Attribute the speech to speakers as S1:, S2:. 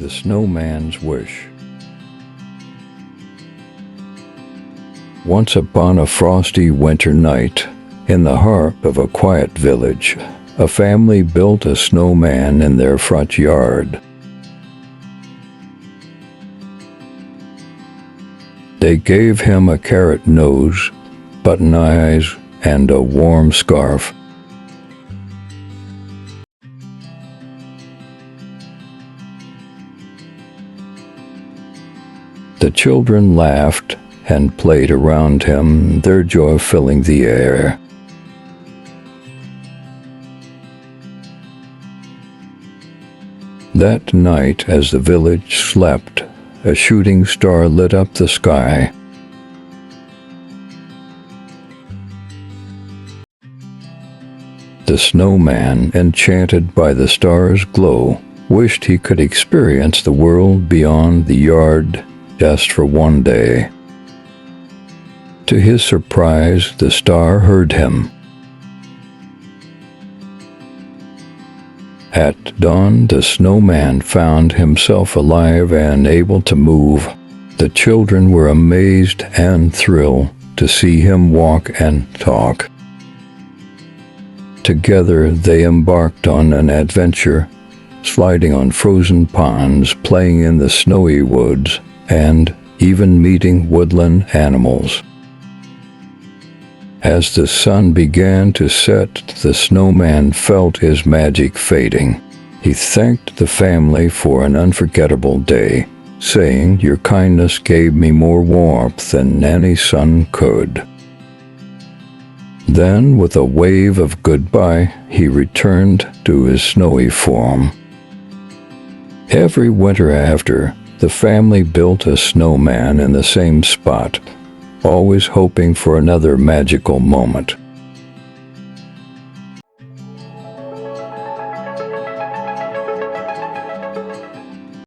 S1: The Snowman's Wish. Once upon a frosty winter night, in the heart of a quiet village, a family built a snowman in their front yard. They gave him a carrot nose, button eyes, and a warm scarf. The children laughed and played around him, their joy filling the air. That night, as the village slept, a shooting star lit up the sky. The snowman, enchanted by the star's glow, wished he could experience the world beyond the yard just for one day. To his surprise, the star heard him. At dawn, the snowman found himself alive and able to move. The children were amazed and thrilled to see him walk and talk. Together, they embarked on an adventure, sliding on frozen ponds, playing in the snowy woods, and even meeting woodland animals. As the sun began to set, the snowman felt his magic fading. He thanked the family for an unforgettable day, saying, "Your kindness gave me more warmth than any sun could." Then, with a wave of goodbye, he returned to his snowy form. Every winter after, the family built a snowman in the same spot, always hoping for another magical moment.